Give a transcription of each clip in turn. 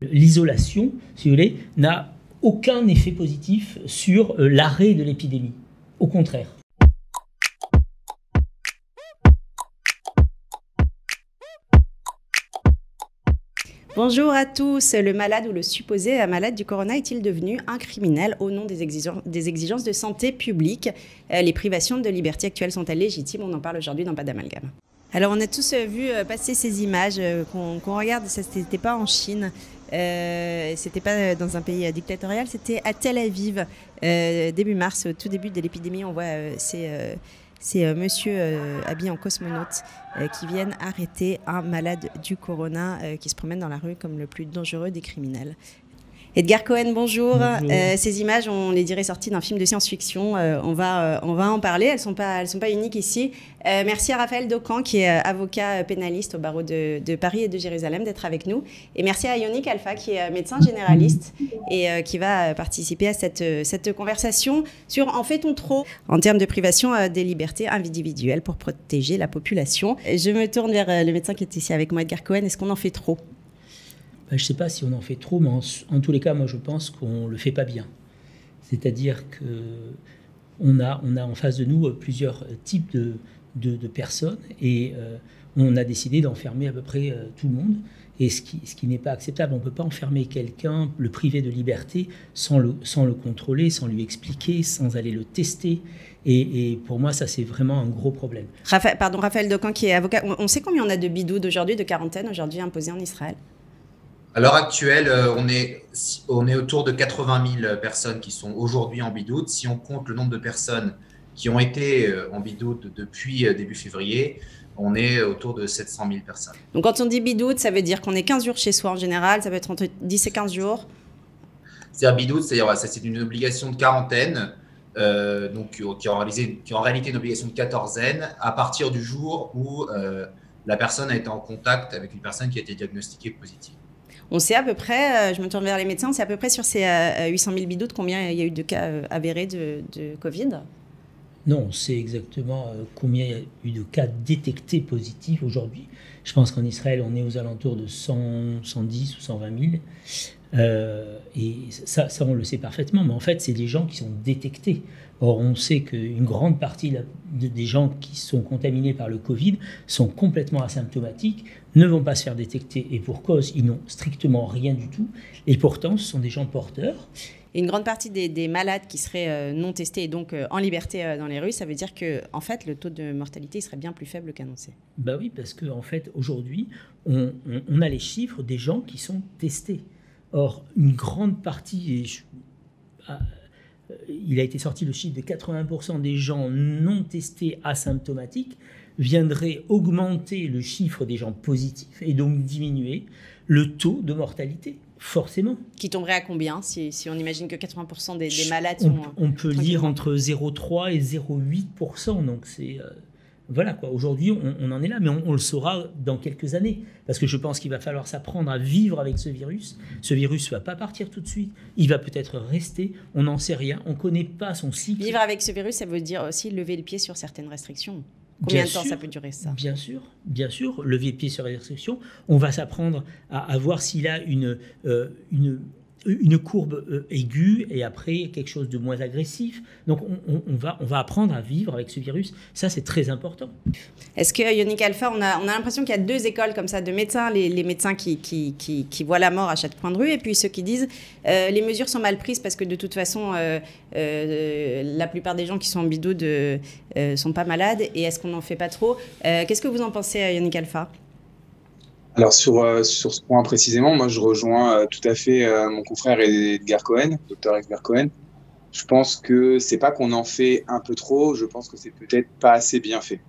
L'isolation, si vous voulez, n'a aucun effet positif sur l'arrêt de l'épidémie. Au contraire. Bonjour à tous. Le malade ou le supposé malade du corona est-il devenu un criminel au nom des exigences de santé publique? Les privations de liberté actuelles sont-elles légitimes? On en parle aujourd'hui dans Pas d'amalgame. Alors on a tous vu passer ces images qu'on regarde, ça n'était pas en Chine, c'était pas dans un pays dictatorial, c'était à Tel Aviv, début mars, au tout début de l'épidémie. On voit ces monsieur habillés en cosmonaute qui viennent arrêter un malade du corona qui se promène dans la rue comme le plus dangereux des criminels. Edgar Cohen, bonjour. Ces images, on les dirait sorties d'un film de science-fiction. On va en parler. Elles sont pas uniques ici. Merci à Raphaël Daucan, qui est avocat pénaliste au barreau de Paris et de Jérusalem, d'être avec nous. Et merci à Yonick Alpha, qui est médecin généraliste et qui va participer à cette conversation sur en fait-on trop en termes de privation des libertés individuelles pour protéger la population. Je me tourne vers le médecin qui est ici avec moi, Edgar Cohen. Est-ce qu'on en fait trop ? Je ne sais pas si on en fait trop, mais en tous les cas, moi je pense qu'on ne le fait pas bien. C'est-à-dire qu'on a en face de nous plusieurs types de personnes et on a décidé d'enfermer à peu près tout le monde. Et ce qui n'est pas acceptable, on ne peut pas enfermer quelqu'un, le priver de liberté sans le contrôler, sans lui expliquer, sans aller le tester. Et pour moi, ça c'est vraiment un gros problème. Raphaël Daucan qui est avocat, on sait combien on a de bidoudes aujourd'hui, de quarantaine aujourd'hui imposées en Israël ? À l'heure actuelle, on est autour de 80 000 personnes qui sont aujourd'hui en bidoute. Si on compte le nombre de personnes qui ont été en bidoute depuis début février, on est autour de 700 000 personnes. Donc quand on dit bidoute, ça veut dire qu'on est 15 jours chez soi en général, ça peut être entre 10 et 15 jours. C'est-à-dire bidoute, c'est une obligation de quarantaine, donc, qui est en réalité une obligation de quatorzaine à partir du jour où la personne a été en contact avec une personne qui a été diagnostiquée positive. On sait à peu près, je me tourne vers les médecins, on sait à peu près sur ces 800 000 bidoutes combien il y a eu de cas avérés de Covid ? Non, on sait exactement combien il y a eu de cas détectés positifs aujourd'hui. Je pense qu'en Israël, on est aux alentours de 100, 110 ou 120 000. Et ça, on le sait parfaitement, mais en fait, c'est des gens qui sont détectés. Or, on sait qu'une grande partie des gens qui sont contaminés par le Covid sont complètement asymptomatiques, ne vont pas se faire détecter, et pour cause, ils n'ont strictement rien du tout, et pourtant, ce sont des gens porteurs. Et une grande partie des malades qui seraient non testés et donc en liberté dans les rues, ça veut dire que en fait, le taux de mortalité serait bien plus faible qu'annoncé. Bah oui, parce qu'en fait, aujourd'hui, on a les chiffres des gens qui sont testés. Or, une grande partie, il a été sorti le chiffre de 80% des gens non testés asymptomatiques, viendrait augmenter le chiffre des gens positifs et donc diminuer le taux de mortalité, forcément. Qui tomberait à combien si on imagine que 80% des malades sont... On peut lire entre 0,3 et 0,8%, donc c'est... Voilà quoi, aujourd'hui on en est là, mais on le saura dans quelques années. Parce que je pense qu'il va falloir s'apprendre à vivre avec ce virus. Ce virus ne va pas partir tout de suite, il va peut-être rester, on n'en sait rien, on ne connaît pas son cycle. Vivre avec ce virus, ça veut dire aussi lever le pied sur certaines restrictions. Combien de temps ça peut durer ça ? Bien sûr, lever le pied sur les restrictions. On va s'apprendre à voir s'il a une courbe aiguë et après quelque chose de moins agressif. Donc on va apprendre à vivre avec ce virus. Ça, c'est très important. Est-ce que, Yonick Alpha, on a l'impression qu'il y a deux écoles comme ça de médecins, les médecins qui voient la mort à chaque point de rue et puis ceux qui disent les mesures sont mal prises parce que de toute façon, la plupart des gens qui sont en bidoude ne sont pas malades et est-ce qu'on n'en fait pas trop ? Qu'est-ce que vous en pensez, Yonick Alpha ? Alors sur ce point précisément, moi je rejoins tout à fait mon confrère Edgar Cohen, docteur Edgar Cohen. Je pense que c'est pas qu'on en fait un peu trop, je pense que c'est peut-être pas assez bien fait.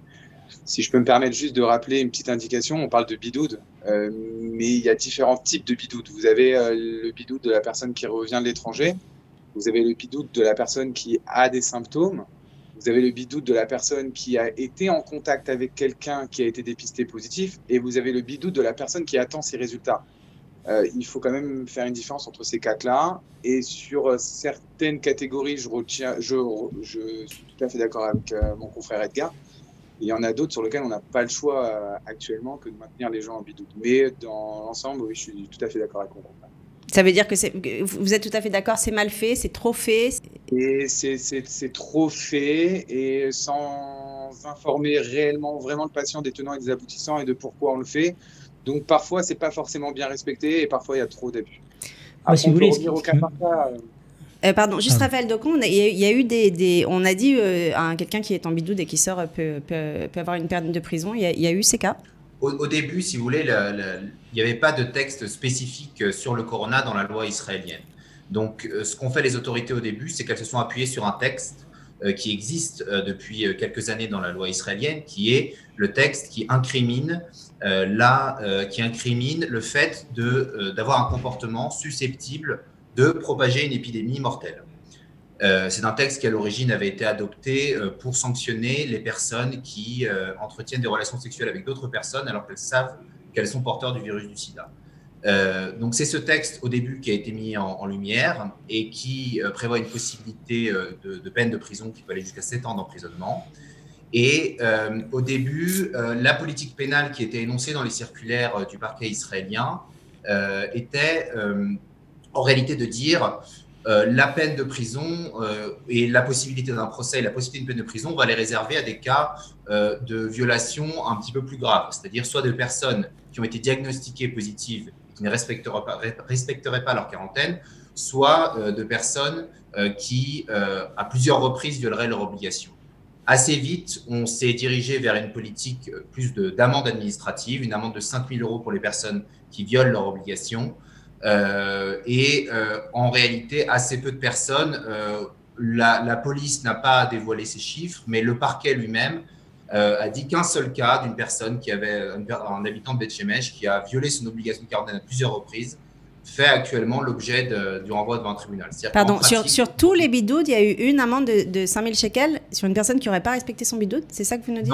Si je peux me permettre juste de rappeler une petite indication, on parle de bidoude, mais il y a différents types de bidoude. Vous avez le bidoude de la personne qui revient de l'étranger, vous avez le bidoude de la personne qui a des symptômes, vous avez le bidoute de la personne qui a été en contact avec quelqu'un qui a été dépisté positif et vous avez le bidoute de la personne qui attend ses résultats. Il faut quand même faire une différence entre ces cas-là et sur certaines catégories, je suis tout à fait d'accord avec mon confrère Edgar. Il y en a d'autres sur lesquelles on n'a pas le choix actuellement que de maintenir les gens en bidoute. Mais dans l'ensemble, oui, je suis tout à fait d'accord avec mon confrère. Ça veut dire que vous êtes tout à fait d'accord, c'est mal fait, c'est trop fait. Et c'est trop fait et sans informer réellement, vraiment le patient des tenants et des aboutissants et de pourquoi on le fait. Donc parfois, c'est pas forcément bien respecté et parfois, il y a trop d'abus. Moi, si vous voulez, revenir au cas par cas. Pardon, juste Raphaël Decon, il y a eu on a dit à quelqu'un qui est en bidoude et qui sort peut avoir une peine de prison. Il y a eu ces cas. Au début, si vous voulez, il n'y avait pas de texte spécifique sur le corona dans la loi israélienne. Donc, ce qu'ont fait les autorités au début, c'est qu'elles se sont appuyées sur un texte qui existe depuis quelques années dans la loi israélienne, qui est le texte qui incrimine le fait d'avoir un comportement susceptible de propager une épidémie mortelle. C'est un texte qui, à l'origine, avait été adopté pour sanctionner les personnes qui entretiennent des relations sexuelles avec d'autres personnes alors qu'elles savent qu'elles sont porteurs du virus du sida. Donc, c'est ce texte, au début, qui a été mis en lumière et qui prévoit une possibilité de peine de prison qui peut aller jusqu'à 7 ans d'emprisonnement. Et au début, la politique pénale qui était énoncée dans les circulaires du parquet israélien était en réalité de dire la peine de prison et la possibilité d'un procès et la possibilité d'une peine de prison, on va les réserver à des cas de violation un petit peu plus graves, c'est-à-dire soit de personnes qui ont été diagnostiquées positives et qui ne respecteraient pas leur quarantaine, soit de personnes qui, à plusieurs reprises, violeraient leurs obligations. Assez vite, on s'est dirigé vers une politique plus d'amende administrative, une amende de 5 000 € pour les personnes qui violent leurs obligations. En réalité, assez peu de personnes, la police n'a pas dévoilé ces chiffres, mais le parquet lui-même a dit qu'un seul cas d'une personne qui avait un habitant de Beth Shemesh qui a violé son obligation de quarantaine à plusieurs reprises fait actuellement l'objet du renvoi devant un tribunal. Pardon, sur tous les bidoudes, il y a eu une amende de 5 000 shekels sur une personne qui n'aurait pas respecté son bidoude? C'est ça que vous nous dites?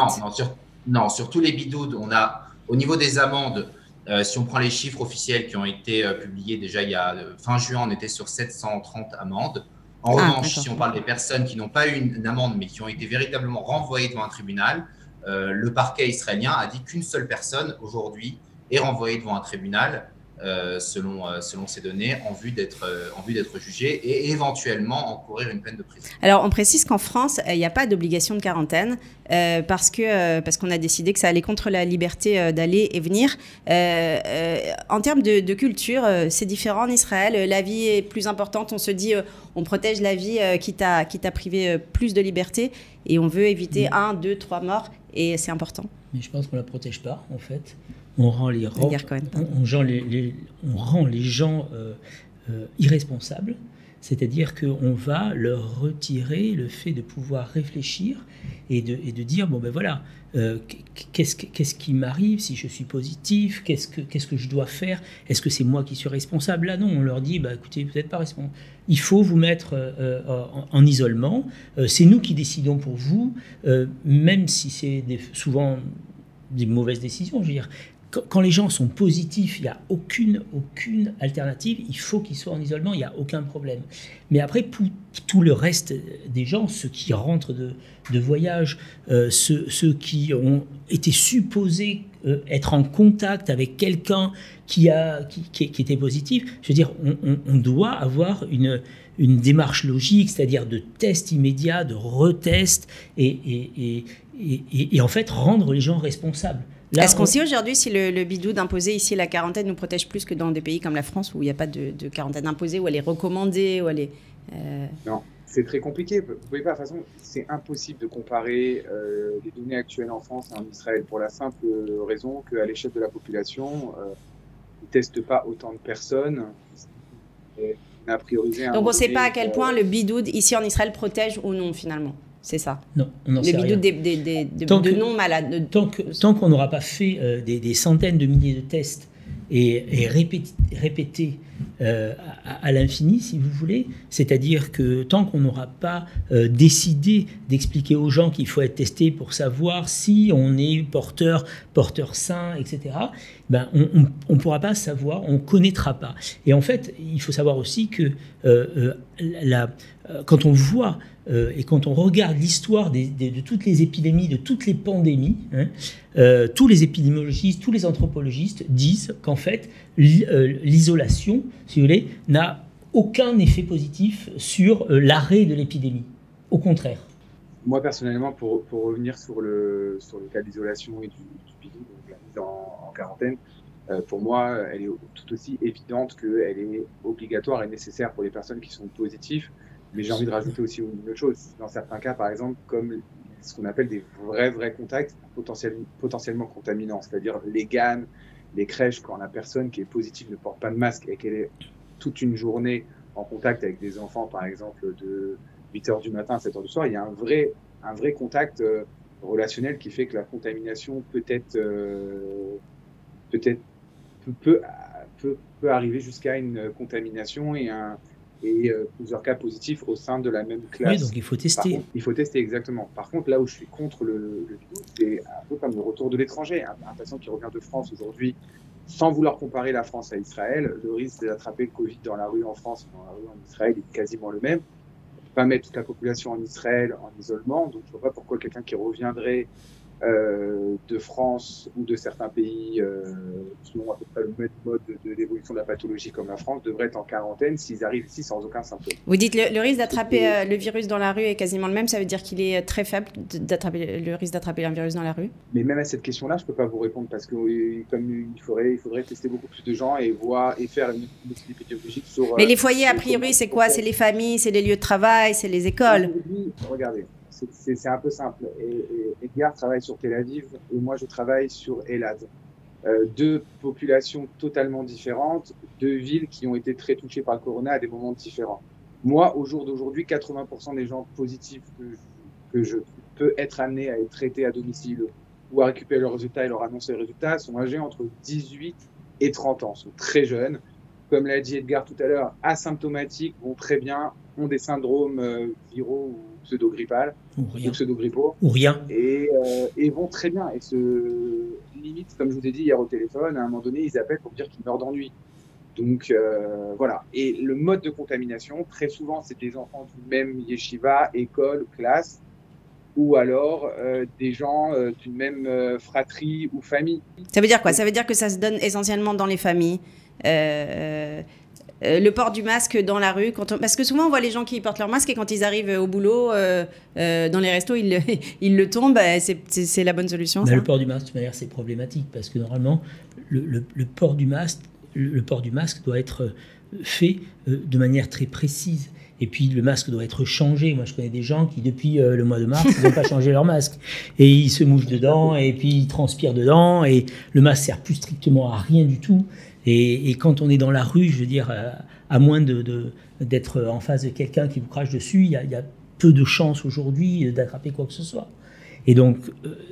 Non, sur tous les bidoudes, on a, au niveau des amendes, si on prend les chiffres officiels qui ont été publiés déjà il y a fin juin, on était sur 730 amendes. En revanche, si on parle des personnes qui n'ont pas eu une amende, mais qui ont été véritablement renvoyées devant un tribunal, le parquet israélien a dit qu'une seule personne, aujourd'hui, est renvoyée devant un tribunal, selon ces données, en vue d'être jugée et éventuellement encourir une peine de prison. Alors, on précise qu'en France, il n'y a pas d'obligation de quarantaine parce qu'on a décidé que ça allait contre la liberté d'aller et venir. En termes de culture, c'est différent en Israël. La vie est plus importante. On se dit, on protège la vie quitte à priver plus de liberté et on veut éviter 1, 2, 3 morts et c'est important. Mais je pense qu'on ne la protège pas, en fait. On rend les gens irresponsables, c'est-à-dire qu'on va leur retirer le fait de pouvoir réfléchir et de dire, bon ben voilà, qu'est-ce qui m'arrive si je suis positif, qu'est-ce que je dois faire, est-ce que c'est moi qui suis responsable? Là non, on leur dit, bah, écoutez, vous n'êtes pas responsable, il faut vous mettre en isolement, c'est nous qui décidons pour vous, même si c'est souvent des mauvaises décisions, je veux dire. Quand les gens sont positifs, il n'y a aucune alternative, il faut qu'ils soient en isolement, il n'y a aucun problème. Mais après, pour tout le reste des gens, ceux qui rentrent de voyage, ceux qui ont été supposés être en contact avec quelqu'un qui était positif, je veux dire, on doit avoir une démarche logique, c'est-à-dire de test immédiat, de retest, et en fait rendre les gens responsables. Est-ce qu'on sait aujourd'hui si le bidoude imposé ici, la quarantaine, nous protège plus que dans des pays comme la France où il n'y a pas de quarantaine imposée, où elle est recommandée, où elle est... Non, c'est très compliqué. Vous pouvez pas, de toute façon, c'est impossible de comparer les données actuelles en France et en Israël pour la simple raison qu'à l'échelle de la population, ils ne testent pas autant de personnes. Donc on ne sait pas à quel point le bidoude ici en Israël protège ou non finalement. C'est ça. Non, on n'en sait rien. Le bidoude de non-malades. Tant qu'on n'aura pas fait des centaines de milliers de tests et répétés à l'infini, si vous voulez, c'est-à-dire que tant qu'on n'aura pas décidé d'expliquer aux gens qu'il faut être testé pour savoir si on est porteur sain, etc., ben on ne pourra pas savoir, on ne connaîtra pas. Et en fait, il faut savoir aussi que quand on voit et quand on regarde l'histoire de toutes les épidémies, de toutes les pandémies, tous les épidémiologistes, tous les anthropologistes disent qu'en fait, l'isolation, si vous voulez, n'a aucun effet positif sur l'arrêt de l'épidémie. Au contraire. Moi, personnellement, pour revenir sur le cas d'isolation et du bidou, donc la mise en quarantaine, pour moi, elle est tout aussi évidente qu'elle est obligatoire et nécessaire pour les personnes qui sont positives. Mais j'ai envie de rajouter aussi une autre chose. Dans certains cas, par exemple, comme ce qu'on appelle des vrais contacts potentiellement contaminants, c'est-à-dire les GAN, les crèches, quand la personne qui est positive ne porte pas de masque et qu'elle est toute une journée en contact avec des enfants, par exemple, de 8h du matin à 7h du soir, il y a un vrai contact relationnel qui fait que la contamination peut arriver jusqu'à une contamination et plusieurs cas positifs au sein de la même classe. Oui, donc il faut tester. Contre, il faut tester, exactement. Par contre, là où je suis contre le bidou, c'est un peu comme le retour de l'étranger. Un patient qui revient de France aujourd'hui, sans vouloir comparer la France à Israël, le risque d'attraper le Covid dans la rue en France ou dans la rue en Israël est quasiment le même. On ne peut pas mettre toute la population en Israël en isolement, donc je ne vois pas pourquoi quelqu'un qui reviendrait de France ou de certains pays qui ont à peu près le même mode de l'évolution de la pathologie comme la France devraient être en quarantaine s'ils arrivent ici sans aucun symptôme. Vous dites le risque d'attraper le virus dans la rue est quasiment le même, ça veut dire qu'il est très faible le risque d'attraper un virus dans la rue? Mais même à cette question-là, je ne peux pas vous répondre parce que comme il faudrait tester beaucoup plus de gens et faire une étude épidémiologique sur... Mais les foyers, a priori, c'est quoi? C'est les familles, c'est les lieux de travail, c'est les écoles? Regardez. C'est un peu simple. Edgar travaille sur Tel Aviv et moi je travaille sur Elad. Deux populations totalement différentes, deux villes qui ont été très touchées par le corona à des moments différents. Moi, au jour d'aujourd'hui, 80% des gens positifs que je peux être amené à être traités à domicile ou à récupérer leurs résultats et leur annoncer les résultats sont âgés entre 18 et 30 ans, sont très jeunes. Comme l'a dit Edgar tout à l'heure, asymptomatiques, vont très bien, ont des syndromes viraux ou pseudo-grippales ou pseudo-grippaux ou rien et vont très bien et limite, comme je vous ai dit hier au téléphone, à un moment donné ils appellent pour dire qu'ils meurent d'ennui. Donc voilà, et le mode de contamination très souvent c'est des enfants du même yeshiva, école, classe ou alors des gens d'une même fratrie ou famille. Ça veut dire quoi? Ça veut dire que ça se donne essentiellement dans les familles. Le port du masque dans la rue, parce que souvent on voit les gens qui portent leur masque et quand ils arrivent au boulot, dans les restos, ils le tombent. C'est la bonne solution. Le port du masque, de toute manière, c'est problématique parce que normalement, le port du masque doit être fait de manière très précise. Et puis le masque doit être changé. Moi, je connais des gens qui, depuis le mois de mars, ils n'ont pas changé leur masque. Et ils se mouchent dedans, et puis ils transpirent dedans, et le masque sert plus strictement à rien du tout. Et quand on est dans la rue, je veux dire, à moins d'être en face de quelqu'un qui vous crache dessus, il y a peu de chances aujourd'hui d'attraper quoi que ce soit. Et donc,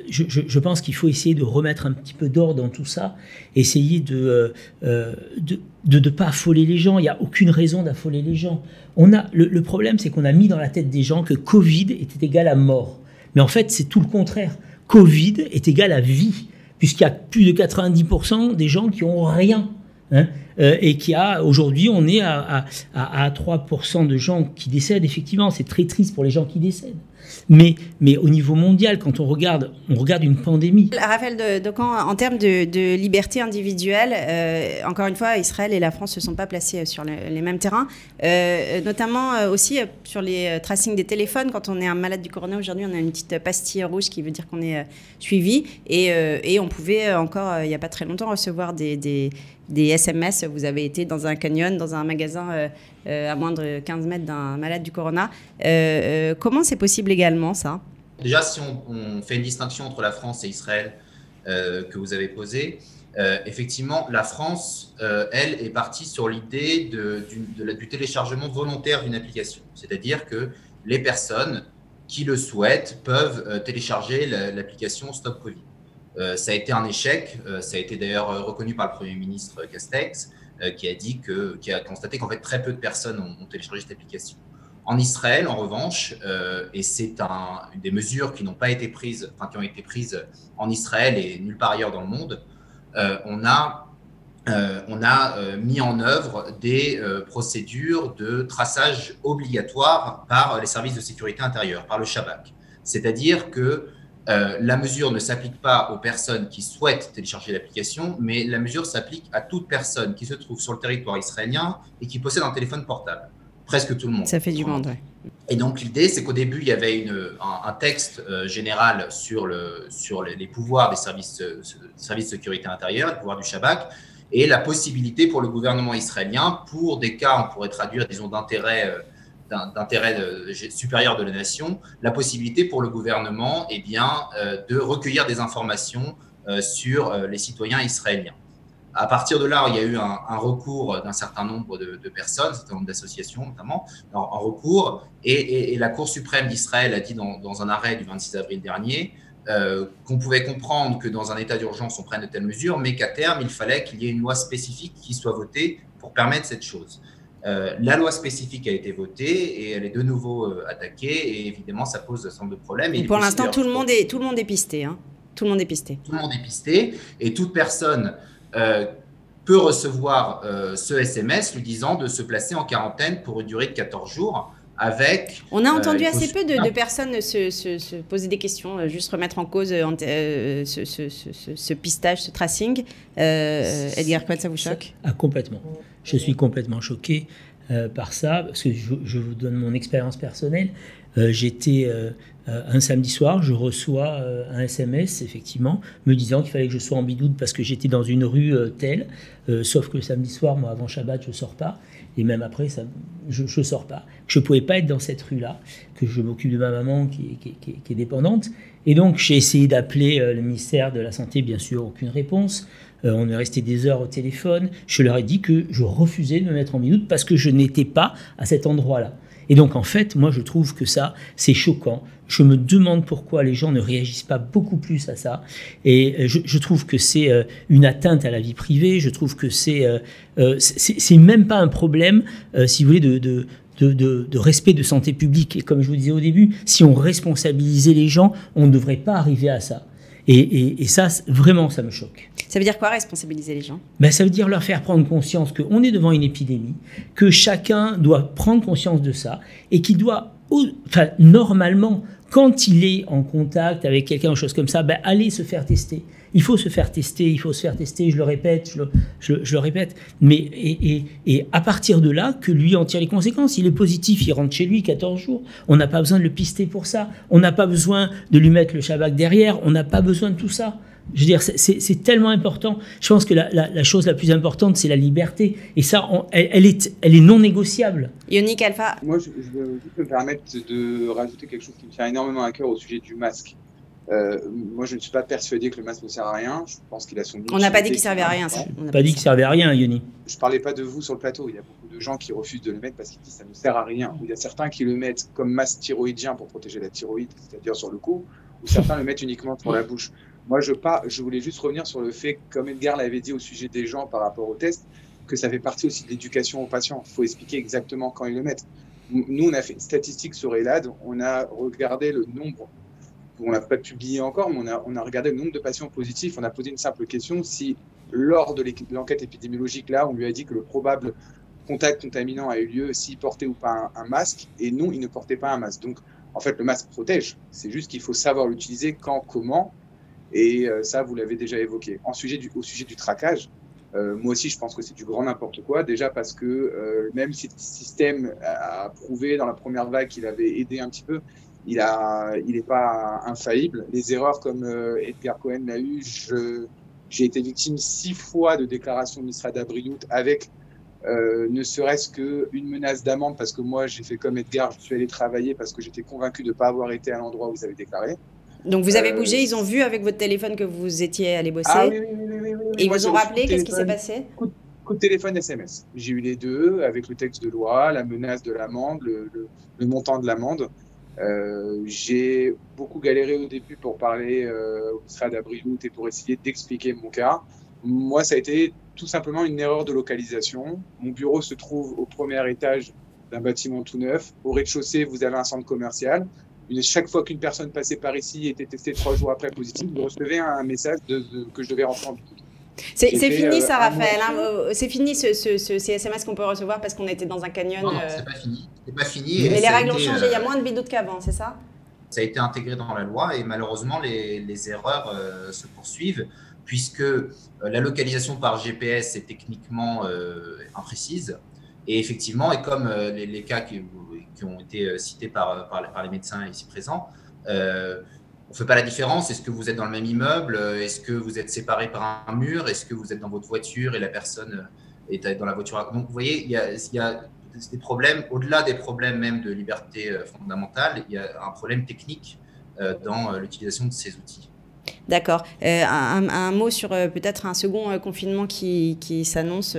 je pense qu'il faut essayer de remettre un petit peu d'ordre dans tout ça, essayer de ne pas affoler les gens. Il n'y a aucune raison d'affoler les gens. Le problème, c'est qu'on a mis dans la tête des gens que Covid était égal à mort. Mais en fait, c'est tout le contraire. Covid est égal à vie, puisqu'il y a plus de 90% des gens qui n'ont rien. Et aujourd'hui, on est à 3% de gens qui décèdent. Effectivement, c'est très triste pour les gens qui décèdent. Mais au niveau mondial, quand on regarde une pandémie. Raphaël Decamp, en termes de liberté individuelle, encore une fois, Israël et la France ne se sont pas placés sur les mêmes terrains, notamment aussi sur les tracings des téléphones. Quand on est un malade du corona, aujourd'hui, on a une petite pastille rouge qui veut dire qu'on est suivi. Et on pouvait encore, il n'y a pas très longtemps, recevoir des SMS. Vous avez été dans un canyon, dans un magasin à moins de 15 mètres d'un malade du corona. Comment c'est possible également, ça? Déjà, si on fait une distinction entre la France et Israël que vous avez posée, effectivement, la France, elle, est partie sur l'idée du téléchargement volontaire d'une application. C'est-à-dire que les personnes qui le souhaitent peuvent télécharger l'application Stop Covid. Ça a été un échec, ça a été d'ailleurs reconnu par le Premier ministre Castex, qui a constaté qu'en fait très peu de personnes ont téléchargé cette application. En Israël, en revanche, et c'est une des mesures qui n'ont pas été prises, enfin qui ont été prises en Israël et nulle part ailleurs dans le monde, on a mis en œuvre des procédures de traçage obligatoire par les services de sécurité intérieure, par le Shabak. C'est-à-dire que la mesure ne s'applique pas aux personnes qui souhaitent télécharger l'application, mais la mesure s'applique à toute personne qui se trouve sur le territoire israélien et qui possède un téléphone portable. Presque tout le monde. Ça fait du monde, oui. Et donc, l'idée, c'est qu'au début, il y avait un texte général sur les pouvoirs des services de sécurité intérieure, les pouvoirs du Shabak, et la possibilité pour le gouvernement israélien, pour des cas, on pourrait traduire, disons, d'intérêt supérieur de la nation, la possibilité pour le gouvernement de recueillir des informations sur les citoyens israéliens. À partir de là, il y a eu un recours d'un certain nombre de personnes, un certain nombre d'associations notamment, en recours, et la Cour suprême d'Israël a dit dans un arrêt du 26 avril dernier qu'on pouvait comprendre que dans un état d'urgence, on prenne de telles mesures, mais qu'à terme, il fallait qu'il y ait une loi spécifique qui soit votée pour permettre cette chose. La loi spécifique a été votée et elle est de nouveau attaquée, et évidemment, ça pose un certain nombre de problèmes. Et pour l'instant, tout le monde est pisté. Hein. Tout le monde est pisté. Tout le monde est pisté, et toute personne peut recevoir ce SMS lui disant de se placer en quarantaine pour une durée de 14 jours. On a entendu assez peu de personnes se poser des questions, juste remettre en cause ce pistage, ce tracing. Edgar Cohen, ça vous choque? Complètement. Je suis complètement choqué par ça, parce que je vous donne mon expérience personnelle. J'étais un samedi soir, je reçois un SMS, effectivement, me disant qu'il fallait que je sois en bidoute parce que j'étais dans une rue telle, sauf que le samedi soir, moi, avant Shabbat, je ne sors pas, et même après, je ne sors pas. Je ne pouvais pas être dans cette rue-là, que je m'occupe de ma maman qui est dépendante, et donc j'ai essayé d'appeler le ministère de la Santé, bien sûr, aucune réponse. On est resté des heures au téléphone, je leur ai dit que je refusais de me mettre en bidoute parce que je n'étais pas à cet endroit-là. Et donc, en fait, moi, je trouve que ça, c'est choquant. Je me demande pourquoi les gens ne réagissent pas beaucoup plus à ça. Et je trouve que c'est une atteinte à la vie privée. Je trouve que c'est même pas un problème, si vous voulez, de respect de santé publique. Et comme je vous disais au début, si on responsabilisait les gens, on ne devrait pas arriver à ça. Et ça, vraiment, ça me choque. Ça veut dire quoi, responsabiliser les gens? Ça veut dire leur faire prendre conscience qu'on est devant une épidémie, que chacun doit prendre conscience de ça, et qu'il doit, normalement, quand il est en contact avec quelqu'un ou chose comme ça, aller se faire tester. Il faut se faire tester, je le répète, je le répète. Mais, et à partir de là, que lui en tire les conséquences. Il est positif, il rentre chez lui 14 jours. On n'a pas besoin de le pister pour ça. On n'a pas besoin de lui mettre le Shabbat derrière. On n'a pas besoin de tout ça. Je veux dire, c'est tellement important. Je pense que la chose la plus importante, c'est la liberté. Et ça, elle est non négociable. Yoni Kalfa. Moi, je veux juste me permettre de rajouter quelque chose qui me tient énormément à cœur au sujet du masque. Moi, je ne suis pas persuadé que le masque ne sert à rien. Je pense qu'il a son utilité. On n'a pas dit qu'il servait à rien. On n'a pas dit qu'il servait à rien, Yoni. Je ne parlais pas de vous sur le plateau. Il y a beaucoup de gens qui refusent de le mettre parce qu'ils disent que ça ne sert à rien. Il y a certains qui le mettent comme masque thyroïdien pour protéger la thyroïde, c'est-à-dire sur le cou, ou certains le mettent uniquement sur la bouche. Moi, je voulais juste revenir sur le fait, comme Edgar l'avait dit au sujet des gens par rapport au test, que ça fait partie aussi de l'éducation aux patients. Il faut expliquer exactement quand ils le mettent. Nous, on a fait une statistique sur ELAD, on a regardé le nombre, on n'a pas publié encore, mais on a regardé le nombre de patients positifs. On a posé une simple question, si lors de l'enquête épidémiologique, là, on lui a dit que le probable contact contaminant a eu lieu, s'il portait ou pas un masque, et non, il ne portait pas un masque. Donc, en fait, le masque protège. C'est juste qu'il faut savoir l'utiliser quand, comment. Et ça, vous l'avez déjà évoqué. Au sujet du traquage, moi aussi, je pense que c'est du grand n'importe quoi. Déjà parce que même si le système a prouvé dans la première vague qu'il avait aidé un petit peu, il n'est pas infaillible. Les erreurs, comme Edgar Cohen l'a eu, j'ai été victime 6 fois de déclaration de Misra Dabriout avec ne serait-ce qu'une menace d'amende, parce que moi, j'ai fait comme Edgar, je suis allé travailler parce que j'étais convaincu de ne pas avoir été à l'endroit où vous avez déclaré. Donc vous avez bougé, ils ont vu avec votre téléphone que vous étiez allé bosser. Ah oui. Et ils vous ont rappelé, qu'est-ce qui s'est passé? Coup de téléphone, SMS. J'ai eu les deux, avec le texte de loi, la menace de l'amende, le montant de l'amende. J'ai beaucoup galéré au début pour parler au Misra Dabriout et pour essayer d'expliquer mon cas. Moi, ça a été tout simplement une erreur de localisation. Mon bureau se trouve au premier étage d'un bâtiment tout neuf. Au rez-de-chaussée, vous avez un centre commercial. Chaque fois qu'une personne passait par ici et était testée 3 jours après positive, vous recevez un message que je devais rentrer en bidoute. C'est fini ça, Raphaël. Hein, c'est fini ces SMS qu'on peut recevoir parce qu'on était dans un canyon. Non, c'est pas fini. C'est pas fini. Mais les règles ont changé. Il y a moins de bidoutes qu'avant, c'est ça? ça a été intégré dans la loi et malheureusement, les erreurs se poursuivent puisque la localisation par GPS est techniquement imprécise. Et effectivement, et comme les cas qui ont été cités par les médecins ici présents, on ne fait pas la différence. Est-ce que vous êtes dans le même immeuble? Est-ce que vous êtes séparés par un mur? Est-ce que vous êtes dans votre voiture et la personne est dans la voiture? Donc, vous voyez, il y a des problèmes, au-delà des problèmes même de liberté fondamentale, il y a un problème technique dans l'utilisation de ces outils. D'accord. Un mot sur peut-être un second confinement qui s'annonce,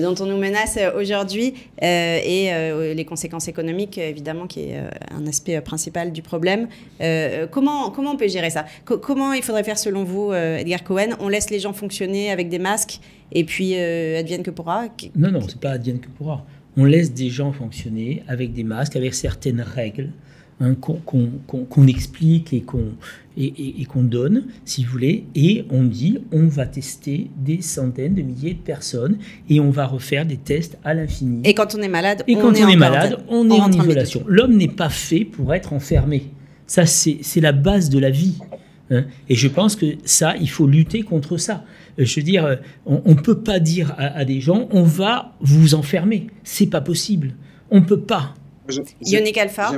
dont on nous menace aujourd'hui, et les conséquences économiques, évidemment, qui est un aspect principal du problème. Comment on peut gérer ça? Comment il faudrait faire selon vous, Edgar Cohen? On laisse les gens fonctionner avec des masques et puis advienne que pourra? Non, c'est pas advienne que pourra. On laisse des gens fonctionner avec des masques, avec certaines règles qu'on explique et qu'on donne, si vous voulez, et on dit on va tester des centaines de milliers de personnes et on va refaire des tests à l'infini. Et quand on est malade, on est en isolation. L'homme n'est pas fait pour être enfermé. Ça, c'est la base de la vie. Hein. Et je pense que ça, il faut lutter contre ça. Je veux dire, on ne peut pas dire à des gens on va vous enfermer. C'est pas possible. On ne peut pas. Yannick Alpha,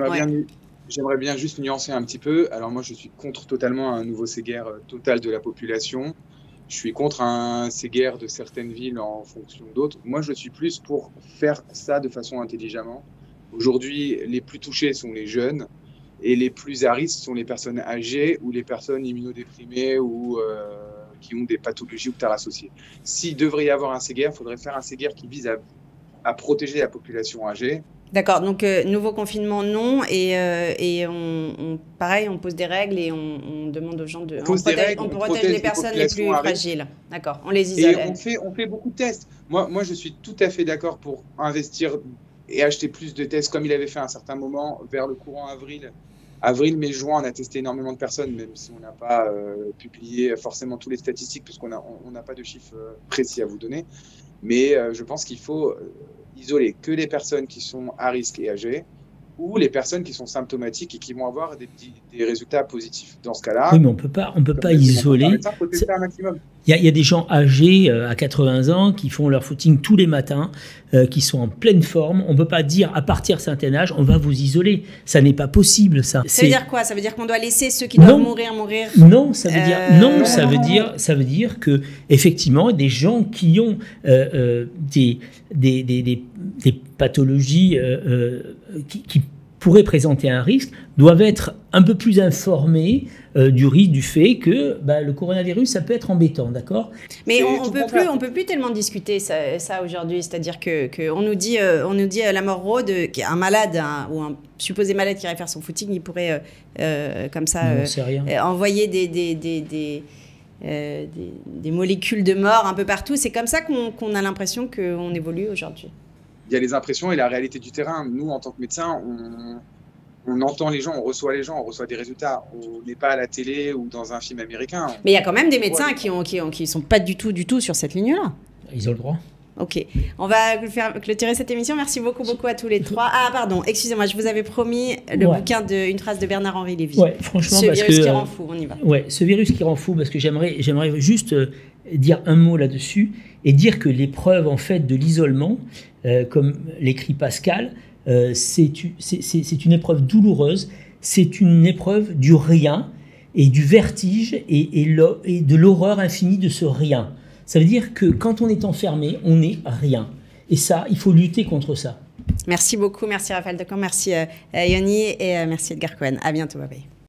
j'aimerais bien juste nuancer un petit peu. Alors moi, je suis contre totalement un nouveau séguerre total de la population. Je suis contre un séguerre de certaines villes en fonction d'autres. Moi, je suis plus pour faire ça de façon intelligemment. Aujourd'hui, les plus touchés sont les jeunes et les plus à risque sont les personnes âgées ou les personnes immunodéprimées ou qui ont des pathologies ou tard associées. S'il devrait y avoir un séguerre, il faudrait faire un séguerre qui vise à protéger la population âgée. D'accord, donc nouveau confinement, non, et pareil, on pose des règles et on demande aux gens de... On protège les personnes les plus fragiles. D'accord, on les isole. Et on fait beaucoup de tests. Moi, je suis tout à fait d'accord pour investir et acheter plus de tests, comme il avait fait à un certain moment, vers le courant avril. Avril, mai, juin, on a testé énormément de personnes, même si on n'a pas publié forcément toutes les statistiques, puisqu'on n'a pas de chiffres précis à vous donner. Mais je pense qu'il faut... isoler que les personnes qui sont à risque et âgées ou les personnes qui sont symptomatiques et qui vont avoir des résultats positifs. Dans ce cas-là... Oui, mais on peut pas isoler. Il y a des gens âgés à 80 ans qui font leur footing tous les matins, qui sont en pleine forme. On ne peut pas dire à partir d'un certain âge, on va vous isoler. Ça n'est pas possible, ça. Ça veut dire quoi? Ça veut dire qu'on doit laisser ceux qui doivent mourir? Non, ça veut dire ça veut dire que effectivement des gens qui ont des pathologies qui pourraient présenter un risque doivent être un peu plus informés du risque, du fait que le coronavirus, ça peut être embêtant, d'accord? Mais on peut plus tellement discuter ça aujourd'hui, c'est-à-dire que on nous dit la mort rôde, qu'un malade ou un supposé malade qui irait faire son footing, il pourrait comme ça envoyer des molécules de mort un peu partout. C'est comme ça qu'on a l'impression qu'on évolue aujourd'hui. Il y a les impressions et la réalité du terrain. Nous, en tant que médecins, on entend les gens, on reçoit les gens, on reçoit des résultats. On n'est pas à la télé ou dans un film américain. Mais il y a quand même des médecins qui sont pas du tout sur cette ligne-là. Ils ont le droit. Ok. On va clôturer cette émission. Merci beaucoup à tous les trois. Ah, pardon, excusez-moi, je vous avais promis le bouquin Une phrase de Bernard-Henri Lévy. Ouais, franchement, ce virus qui rend fou, on y va. Ouais, ce virus qui rend fou, parce que j'aimerais juste dire un mot là-dessus et dire que l'épreuve, en fait, de l'isolement, comme l'écrit Pascal, c'est une épreuve douloureuse, c'est une épreuve du rien et du vertige et de l'horreur infinie de ce rien. Ça veut dire que quand on est enfermé, on n'est rien. Et ça, il faut lutter contre ça. Merci beaucoup, merci Raphaël Decamps, merci Yoni et merci Edgar Cohen. À bientôt, bye bye.